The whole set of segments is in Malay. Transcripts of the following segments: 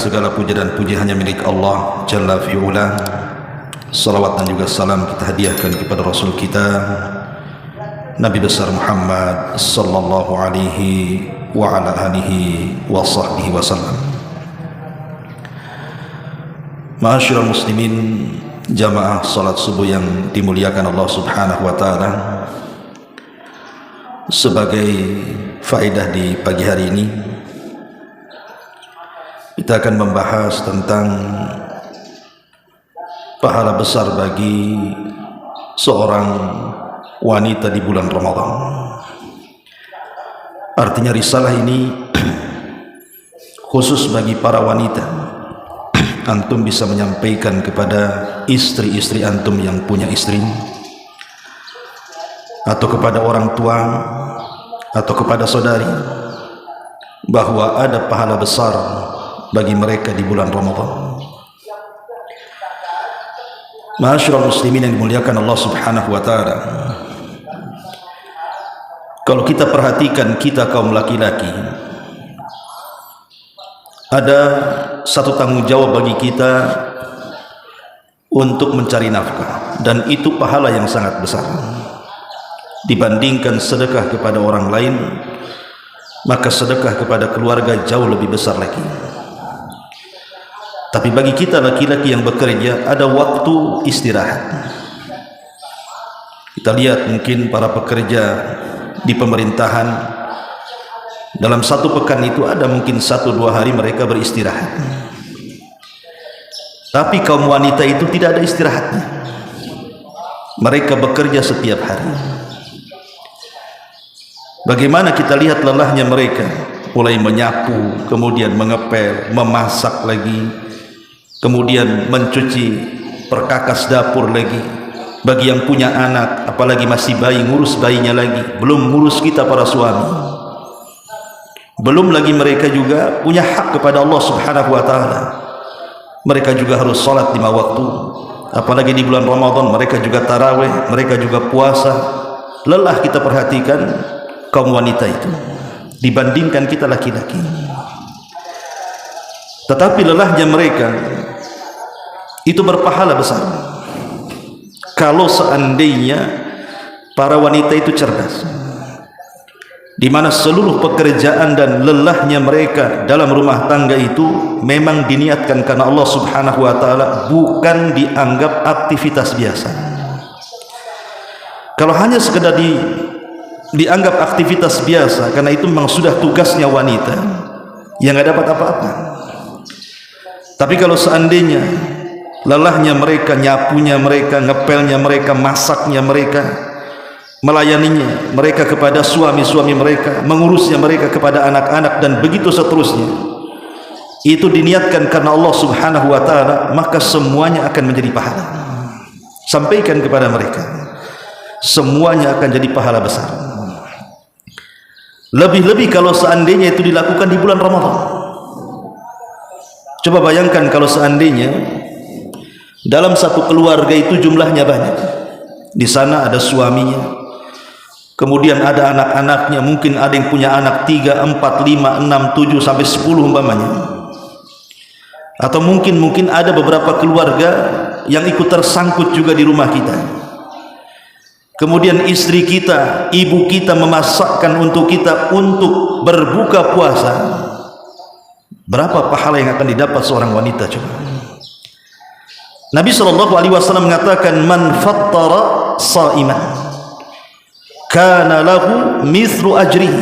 segala puja dan puji hanya milik Allah Jalla fi'ula. Salawat dan juga salam kita hadiahkan kepada Rasul kita Nabi besar Muhammad sallallahu alaihi wa ala alihi wa sahbihi wasallam. Ma'asyiral muslimin, jamaah salat subuh yang dimuliakan Allah subhanahu wa ta'ala. Sebagai faedah di pagi hari ini, kita akan membahas tentang pahala besar bagi seorang wanita di bulan Ramadan. Artinya risalah ini khusus bagi para wanita. Antum bisa menyampaikan kepada istri-istri antum yang punya istri, atau kepada orang tua, atau kepada saudari, bahwa ada pahala besar bagi mereka di bulan Ramadan. Ma'asyiral muslimin yang dimuliakan Allah subhanahu wa ta'ala, kalau kita perhatikan, kita kaum laki-laki, ada satu tanggung jawab bagi kita untuk mencari nafkah, dan itu pahala yang sangat besar dibandingkan sedekah kepada orang lain. Maka sedekah kepada keluarga jauh lebih besar lagi. Tapi bagi kita laki-laki yang bekerja, ada waktu istirahat. Kita lihat mungkin para pekerja di pemerintahan, dalam satu pekan itu ada mungkin 1-2 hari mereka beristirahat. Tapi kaum wanita itu tidak ada istirahatnya. Mereka bekerja setiap hari. Bagaimana kita lihat lelahnya mereka, mulai menyapu, kemudian mengepel, memasak lagi, kemudian mencuci, perkakas dapur lagi. Bagi yang punya anak, apalagi masih bayi, ngurus bayinya lagi. Belum ngurus kita para suami. Belum lagi mereka juga punya hak kepada Allah subhanahu wa ta'ala. Mereka juga harus salat 5 waktu. Apalagi di bulan Ramadan, mereka juga tarawih, mereka juga puasa. Lelah kita perhatikan kaum wanita itu dibandingkan kita laki-laki. Tetapi lelahnya mereka itu berpahala besar kalau seandainya para wanita itu cerdas, di mana seluruh pekerjaan dan lelahnya mereka dalam rumah tangga itu memang diniatkan karena Allah subhanahu wa ta'ala, bukan dianggap aktivitas biasa. Kalau hanya sekedar dianggap aktivitas biasa, karena itu memang sudah tugasnya wanita yang nggak dapat apa-apa. Tapi kalau seandainya lelahnya mereka, nyapunya mereka, ngepelnya mereka, masaknya mereka, melayaninya mereka kepada suami-suami mereka, mengurusnya mereka kepada anak-anak, dan begitu seterusnya, itu diniatkan karena Allah subhanahu wa ta'ala, maka semuanya akan menjadi pahala. Sampaikan kepada mereka, semuanya akan jadi pahala besar. Lebih-lebih kalau seandainya itu dilakukan di bulan Ramadan. Coba bayangkan kalau seandainya dalam satu keluarga itu jumlahnya banyak. Di sana ada suaminya, kemudian ada anak-anaknya, mungkin ada yang punya anak 3, 4, 5, 6, 7 sampai 10 umpamanya. Atau mungkin ada beberapa keluarga yang ikut tersangkut juga di rumah kita. Kemudian istri kita, ibu kita memasakkan untuk kita untuk berbuka puasa. Berapa pahala yang akan didapat seorang wanita coba? Nabi SAW mengatakan, man fattara sa'iman kana lahu mithlu ajrihi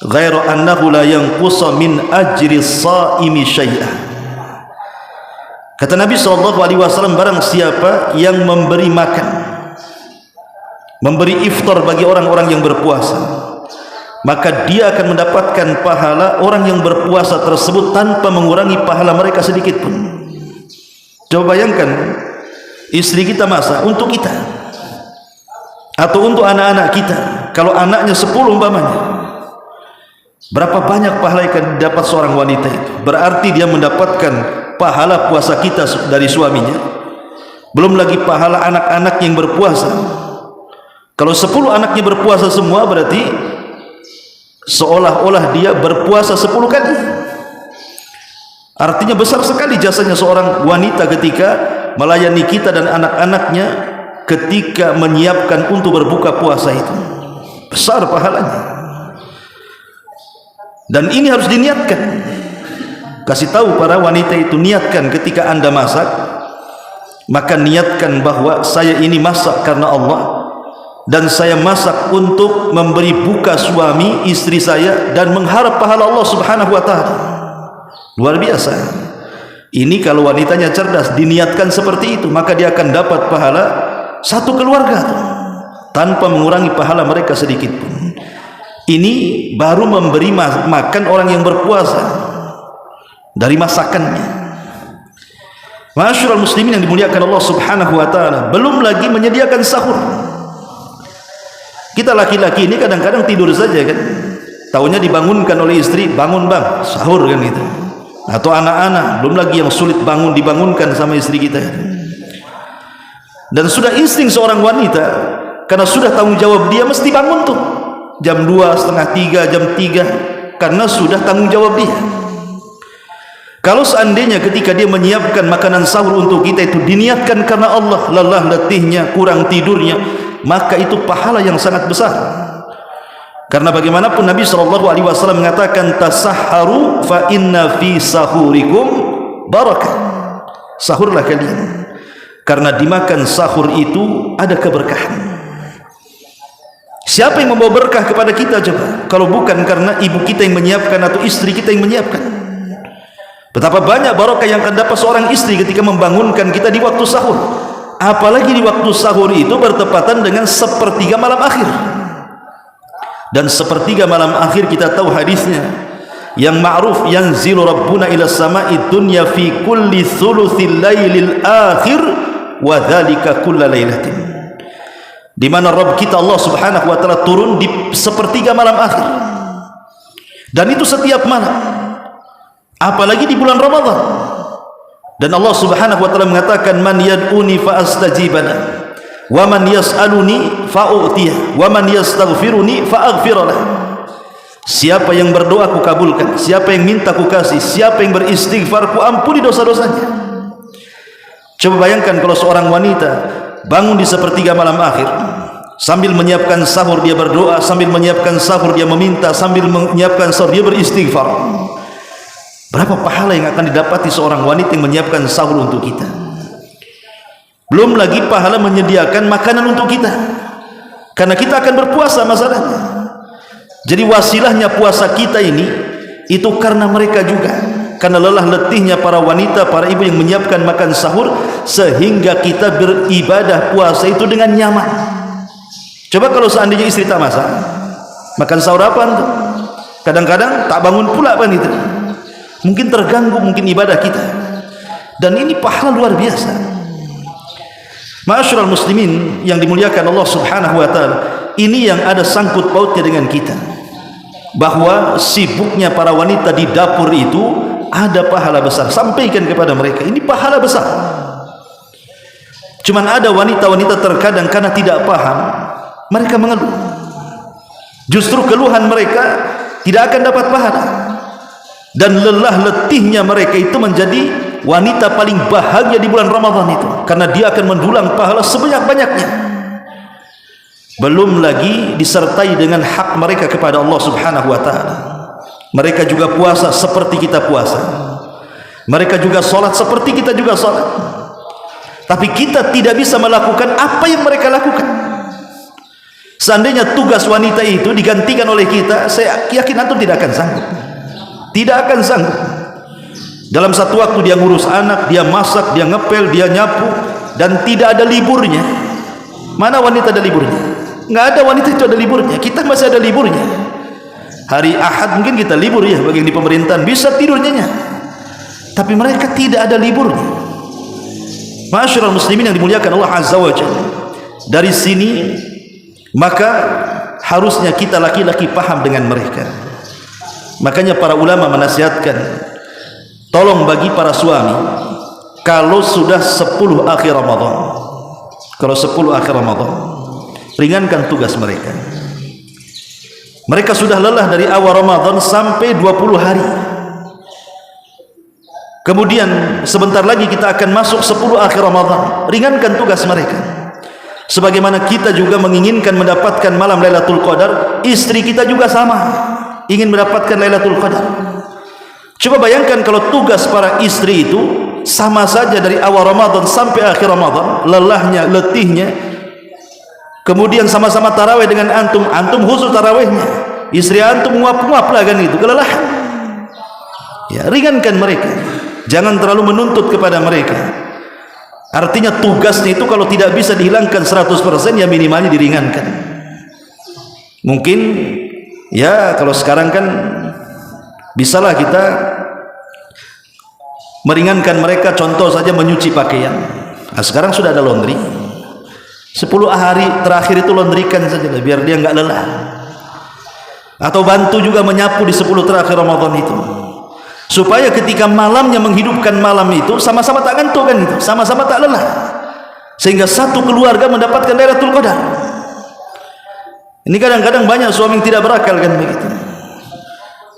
ghairu annahu la yanqusa min ajri saimi syai'an. Kata Nabi SAW, barang siapa yang memberi makan, memberi iftar bagi orang-orang yang berpuasa, maka dia akan mendapatkan pahala orang yang berpuasa tersebut tanpa mengurangi pahala mereka sedikit pun. Coba bayangkan, istri kita masak untuk kita atau untuk anak-anak kita. Kalau anaknya 10 umpamanya, berapa banyak pahala yang akan didapat seorang wanita itu? Berarti dia mendapatkan pahala puasa kita dari suaminya, belum lagi pahala anak-anak yang berpuasa. Kalau 10 anaknya berpuasa semua, berarti seolah-olah dia berpuasa 10 kali. Artinya besar sekali jasanya seorang wanita ketika melayani kita dan anak-anaknya ketika menyiapkan untuk berbuka puasa itu. Besar pahalanya. Dan ini harus diniatkan. Kasih tahu para wanita itu, niatkan ketika Anda masak, maka niatkan bahwa saya ini masak karena Allah, dan saya masak untuk memberi buka suami istri saya dan mengharap pahala Allah Subhanahu wa taala. Luar biasa. Ini kalau wanitanya cerdas, diniatkan seperti itu, maka dia akan dapat pahala satu keluarga tanpa mengurangi pahala mereka sedikit pun. Ini baru memberi makan orang yang berpuasa dari masakannya. Ma'asyiral muslimin yang dimuliakan Allah Subhanahu wa taala, belum lagi menyediakan sahur. Kita laki-laki ini kadang-kadang tidur saja kan, taunya dibangunkan oleh istri, bangun bang, sahur kan gitu. Atau anak-anak, belum lagi yang sulit bangun, dibangunkan sama istri kita. Dan sudah insting seorang wanita, karena sudah tanggung jawab dia, mesti bangun tuh jam 2, setengah 3, jam 3, karena sudah tanggung jawab dia. Kalau seandainya ketika dia menyiapkan makanan sahur untuk kita itu diniatkan karena Allah, lelah letihnya, kurang tidurnya, maka itu pahala yang sangat besar. Karena bagaimanapun Nabi SAW mengatakan, tasahharu fa inna fi sahurikum barakah. Sahurlah kalian, karena dimakan sahur itu ada keberkahan. Siapa yang membawa berkah kepada kita coba, kalau bukan karena ibu kita yang menyiapkan atau istri kita yang menyiapkan? Betapa banyak barokah yang akan dapat seorang istri ketika membangunkan kita di waktu sahur. Apalagi di waktu sahur itu bertepatan dengan sepertiga malam akhir. Dan sepertiga malam akhir kita tahu hadisnya yang ma'ruf, yanzilu rabbuna ila sama'i dunya fi kulli thuluthil lailil akhir wa dzalika kulla lailatin. Di mana Rabb kita Allah Subhanahu wa taala turun di sepertiga malam akhir. Dan itu setiap malam. Apalagi di bulan Ramadan. Dan Allah Subhanahu wa taala mengatakan, man yad'uni fa astajibana wa man yas'aluni fa'u'tiyah wa man yastaghfiruni fa'aghfirlah. Siapa yang berdoa ku kabulkan, siapa yang minta ku kasih, siapa yang beristighfar ku ampuni dosa-dosanya. Coba bayangkan kalau seorang wanita bangun di sepertiga malam akhir, sambil menyiapkan sahur dia berdoa, sambil menyiapkan sahur dia meminta, sambil menyiapkan sahur dia beristighfar. Berapa pahala yang akan didapati seorang wanita yang menyiapkan sahur untuk kita? Belum lagi pahala menyediakan makanan untuk kita, karena kita akan berpuasa masalahnya. Jadi wasilahnya puasa kita ini itu karena mereka juga, karena lelah letihnya para wanita, para ibu yang menyiapkan makan sahur, sehingga kita beribadah puasa itu dengan nyaman. Coba kalau seandainya istri tak masak, makan sahur apa itu? Kadang-kadang tak bangun pula kan itu. Mungkin terganggu, mungkin ibadah kita. Dan ini pahala luar biasa. Ma'asyiral muslimin yang dimuliakan Allah Subhanahu wa taala, ini yang ada sangkut pautnya dengan kita, bahwa sibuknya para wanita di dapur itu ada pahala besar. Sampaikan kepada mereka, ini pahala besar. Cuman ada wanita-wanita terkadang karena tidak paham, mereka mengeluh. Justru keluhan mereka tidak akan dapat pahala. Dan lelah letihnya mereka itu menjadi wanita paling bahagia di bulan Ramadan itu, karena dia akan mendulang pahala sebanyak-banyaknya. Belum lagi disertai dengan hak mereka kepada Allah Subhanahu wa taala. Mereka juga puasa seperti kita puasa, mereka juga sholat seperti kita juga sholat. Tapi kita tidak bisa melakukan apa yang mereka lakukan. Seandainya tugas wanita itu digantikan oleh kita, saya yakin antum tidak akan sanggup. Tidak akan sanggup. Dalam satu waktu dia ngurus anak, dia masak, dia ngepel, dia nyapu, dan tidak ada liburnya. Mana wanita ada liburnya? Nggak ada wanita itu ada liburnya. Kita masih ada liburnya. Hari Ahad mungkin kita libur ya, bagi yang di pemerintahan bisa tidurnya. Tapi mereka tidak ada liburnya. Ma'asyiral muslimin yang dimuliakan Allah Azza wa Jalla. Dari sini maka harusnya kita laki-laki paham dengan mereka. Makanya para ulama menasihatkan, tolong bagi para suami, kalau sudah 10 akhir Ramadan, kalau 10 akhir Ramadan, ringankan tugas mereka. Mereka sudah lelah dari awal Ramadan sampai 20 hari. Kemudian sebentar lagi kita akan masuk 10 akhir Ramadan. Ringankan tugas mereka. Sebagaimana kita juga menginginkan mendapatkan malam Lailatul Qadar, istri kita juga sama, ingin mendapatkan Lailatul Qadar. Coba bayangkan kalau tugas para istri itu sama saja dari awal Ramadan sampai akhir Ramadan, lelahnya, letihnya. Kemudian sama-sama tarawih dengan antum, antum khusus tarawihnya, istri antum nguap-nguap lah kan itu, kelelahan. Ya, ringankan mereka. Jangan terlalu menuntut kepada mereka. Artinya tugasnya itu kalau tidak bisa dihilangkan 100%, ya minimalnya diringankan. Mungkin ya kalau sekarang kan bisalah kita meringankan mereka, contoh saja menyuci pakaian. Nah, sekarang sudah ada laundry. 10 hari terakhir itu laundrykan saja biar dia enggak lelah. Atau bantu juga menyapu di 10 terakhir Ramadan itu, supaya ketika malamnya menghidupkan malam itu sama-sama tak ngantuk kan itu, sama-sama tak lelah, sehingga satu keluarga mendapatkan Lailatul Qadar. Ini kadang-kadang banyak suami yang tidak berakal kan begitu,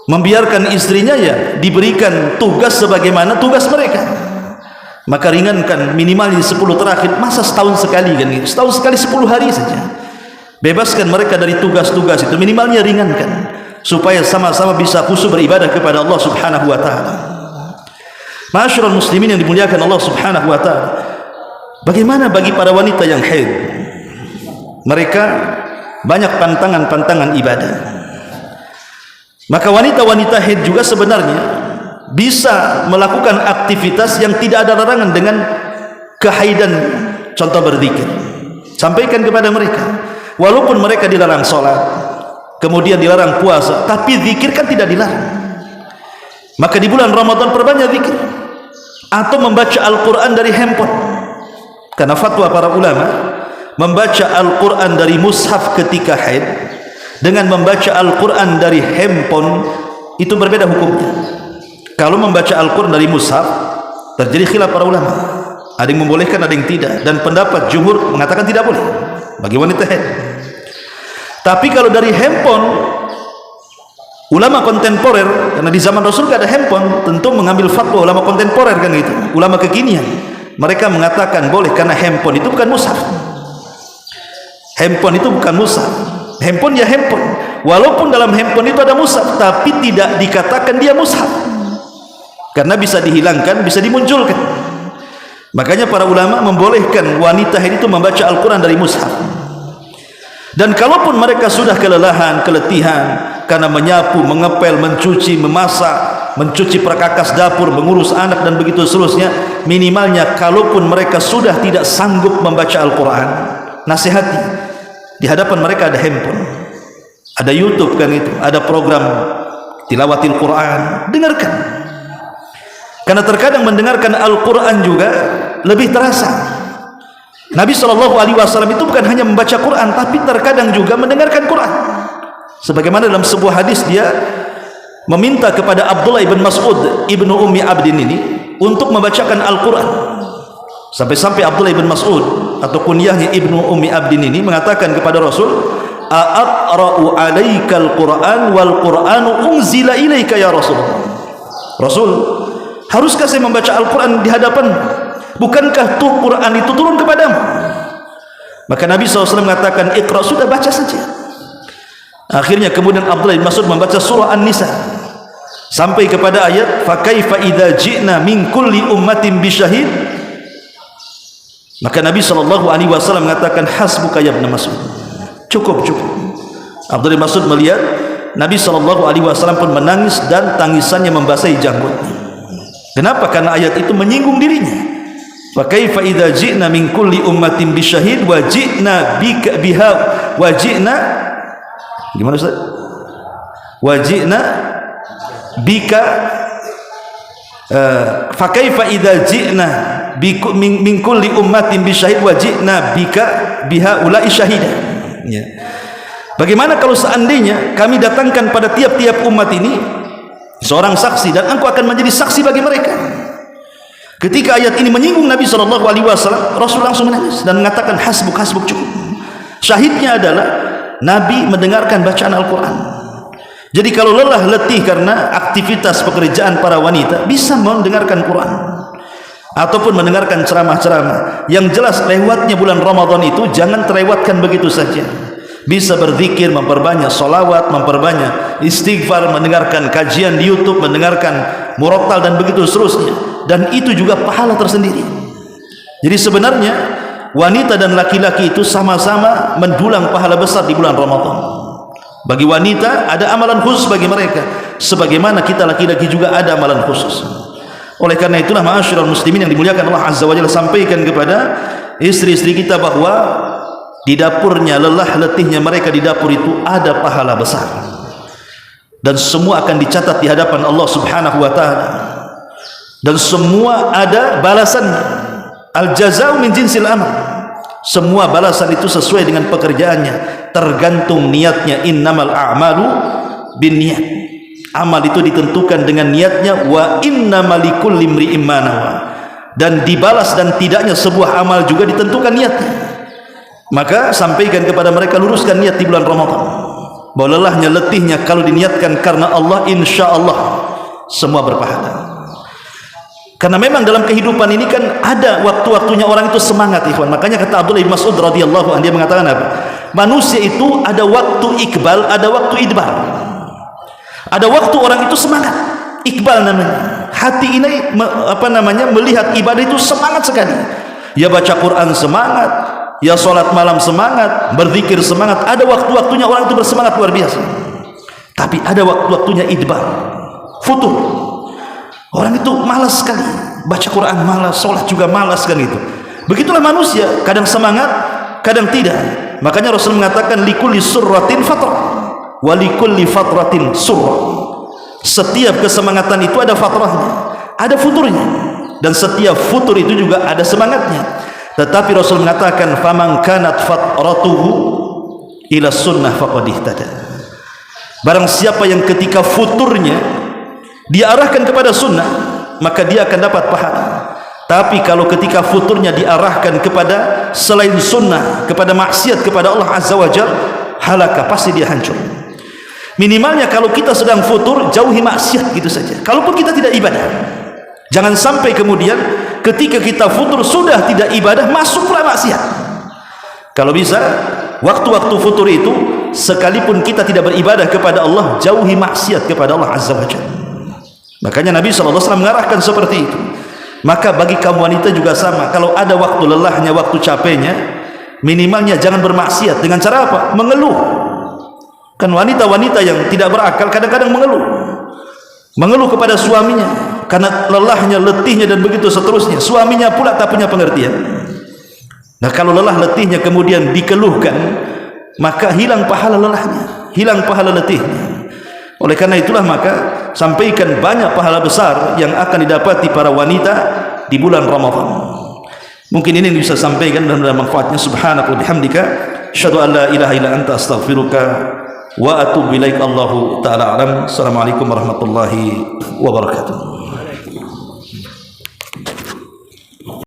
membiarkan istrinya ya diberikan tugas sebagaimana tugas mereka. Maka ringankan minimal di 10 terakhir, masa setahun sekali kan gitu, setahun sekali 10 hari saja. Bebaskan mereka dari tugas-tugas itu, minimalnya ringankan, supaya sama-sama bisa khusyuk beribadah kepada Allah Subhanahu wa taala. Ma'asyiral muslimin yang dimuliakan Allah Subhanahu wa taala. Bagaimana bagi para wanita yang haid? Mereka banyak pantangan-pantangan ibadah. Maka wanita-wanita haid juga sebenarnya bisa melakukan aktivitas yang tidak ada larangan dengan kehaidan. Contoh berzikir. Sampaikan kepada mereka, walaupun mereka dilarang sholat, kemudian dilarang puasa, tapi zikir kan tidak dilarang. Maka di bulan Ramadan perbanyak zikir, atau membaca Al-Quran dari handphone. Karena fatwa para ulama, membaca Al-Quran dari mushaf ketika haid dengan membaca Al-Quran dari handphone itu berbeda hukumnya. Kalau membaca Al-Quran dari mushaf, terjadi khilaf para ulama, ada yang membolehkan, ada yang tidak, dan pendapat jumhur mengatakan tidak boleh bagi wanita haid. Tapi kalau dari handphone, ulama kontemporer, karena di zaman Rasul tidak ada handphone, tentu mengambil fatwa ulama kontemporer kan gitu, ulama kekinian. Mereka mengatakan boleh karena handphone itu bukan mushaf. Handphone itu bukan mushaf. Handphone ya handphone. Walaupun dalam handphone itu ada mushaf, tapi tidak dikatakan dia mushaf. Karena bisa dihilangkan, bisa dimunculkan. Makanya para ulama membolehkan wanita haid itu membaca Al-Quran dari mushaf. Dan kalaupun mereka sudah kelelahan, keletihan karena menyapu, mengepel, mencuci, memasak, mencuci perkakas dapur, mengurus anak dan begitu seterusnya, minimalnya kalaupun mereka sudah tidak sanggup membaca Al-Quran, nasihati, di hadapan mereka ada handphone, ada YouTube kan itu, ada program tilawatil Quran, dengarkan. Karena terkadang mendengarkan Al-Quran juga lebih terasa. Nabi SAW itu bukan hanya membaca Quran, tapi terkadang juga mendengarkan Quran. Sebagaimana dalam sebuah hadis dia meminta kepada Abdullah ibn Mas'ud ibnu Ummi Abdin ini untuk membacakan Al-Quran. Sampai-sampai Abdullah ibn Mas'ud atau kunyahnya ibnu Ummi Abdin ini mengatakan kepada Rasul, "A'aqra'u 'alaikal Qur'an wal Qur'anu unzila ilaika ya Rasulullah." Rasul, haruskah saya membaca Al-Quran di hadapan? Bukankah tuh Quran itu turun kepadamu? Maka Nabi SAW mengatakan, "Iqra, sudah baca saja." Akhirnya kemudian Abdullah bin Mas'ud membaca surah An-Nisa sampai kepada ayat, "Fa kaifa idza ji'na min kulli ummatin bisyahid." Maka Nabi SAW mengatakan, "Hasbuka ya Ibn Mas'ud." Cukup. Abdullah bin Mas'ud melihat Nabi SAW pun menangis dan tangisannya membasahi janggutnya. Kenapa? Karena ayat itu menyinggung dirinya. Fa kaifa idza ji'na min kulli ummatin bisyahid wa ji'na bika biha wa ji'na, gimana Ustaz? Wa ji'na bika fa kaifa idza ji'na min kulli ummatin bisyahid wa ji'na bika biha ulai syahida. Ya. Bagaimana kalau seandainya kami datangkan pada tiap-tiap umat ini seorang saksi, dan engkau akan menjadi saksi bagi mereka. Ketika ayat ini menyinggung Nabi SAW, Rasul langsung menangis dan mengatakan, hasbuk, cukup. Syahidnya adalah Nabi mendengarkan bacaan Al-Quran. Jadi kalau lelah letih karena aktivitas pekerjaan para wanita, bisa mendengarkan Quran ataupun mendengarkan ceramah-ceramah. Yang jelas lewatnya bulan Ramadan itu jangan terlewatkan begitu saja. Bisa berzikir, memperbanyak solawat, memperbanyak istighfar, mendengarkan kajian di YouTube, mendengarkan murattal dan begitu seterusnya. Dan itu juga pahala tersendiri. Jadi sebenarnya wanita dan laki-laki itu sama-sama mendulang pahala besar di bulan Ramadan. Bagi wanita ada amalan khusus bagi mereka, sebagaimana kita laki-laki juga ada amalan khusus. Oleh karena itulah ma'asyiral muslimin yang dimuliakan Allah Azza wa Jalla, sampaikan kepada istri-istri kita bahwa di dapurnya, lelah letihnya mereka di dapur itu ada pahala besar, dan semua akan dicatat di hadapan Allah Subhanahu wa taala, dan semua ada balasannya. Al jazaa min jinsil amal. Semua balasan itu sesuai dengan pekerjaannya, tergantung niatnya. Innamal a'malu binniyat. Amal itu ditentukan dengan niatnya. Wa innamal likulli imri'in ma nawa. Dan dibalas dan tidaknya sebuah amal juga ditentukan niatnya. Maka sampaikan kepada mereka, luruskan niat di bulan Ramadan, bahwa lelahnya letihnya kalau diniatkan karena Allah, insyaallah semua berpahala. Karena memang dalam kehidupan ini kan ada waktu-waktunya orang itu semangat, ikhwan. Makanya kata Abdullah bin Mas'ud radhiyallahu anhu, dia mengatakan apa? Manusia itu ada waktu ikbal, ada waktu idbar. Ada waktu orang itu semangat, ikbal namanya. Hati ini melihat ibadah itu semangat sekali. Ya baca Quran semangat, ya salat malam semangat, berzikir semangat. Ada waktu-waktunya orang itu bersemangat luar biasa. Tapi ada waktu-waktunya idbar, futur. Orang itu malas sekali, baca Quran malas, sholat juga malas kan itu. Begitulah manusia, kadang semangat, kadang tidak. Makanya Rasul mengatakan likulli surratin fatrah, wa likulli fatratin surrah. Setiap kesemangatan itu ada fatrahnya, ada futurnya, dan setiap futur itu juga ada semangatnya. Tetapi Rasul mengatakan faman kanat fatratuhu ila sunnah faqad ihtada. Barang siapa yang ketika futurnya diarahkan kepada sunnah, maka dia akan dapat pahala. Tapi kalau ketika futurnya diarahkan kepada selain sunnah, kepada maksiat kepada Allah Azza wa Jalla, halaka, pasti dia hancur. Minimalnya kalau kita sedang futur, jauhi maksiat gitu saja. Kalaupun kita tidak ibadah, jangan sampai kemudian ketika kita futur sudah tidak ibadah, masuklah maksiat. Kalau bisa, waktu-waktu futur itu, sekalipun kita tidak beribadah kepada Allah, jauhi maksiat kepada Allah Azza wa Jalla. Makanya Nabi SAW mengarahkan seperti itu. Maka bagi kaum wanita juga sama. Kalau ada waktu lelahnya, waktu capeknya, minimalnya jangan bermaksiat. Dengan cara apa? Mengeluh. Kan wanita-wanita yang tidak berakal kadang-kadang mengeluh. Mengeluh kepada suaminya karena lelahnya, letihnya dan begitu seterusnya. Suaminya pula tak punya pengertian. Nah, kalau lelah letihnya kemudian dikeluhkan, maka hilang pahala lelahnya, hilang pahala letihnya. Oleh karena itulah maka sampaikan banyak pahala besar yang akan didapati para wanita di bulan Ramadan. Mungkin ini yang bisa sampaikan dan ada manfaatnya. Subhanaka wa bihamdika asyhadu an la ilaha illa anta astaghfiruka wa atubu ilaik. Allahu taala alam. Assalamualaikum warahmatullahi wabarakatuh.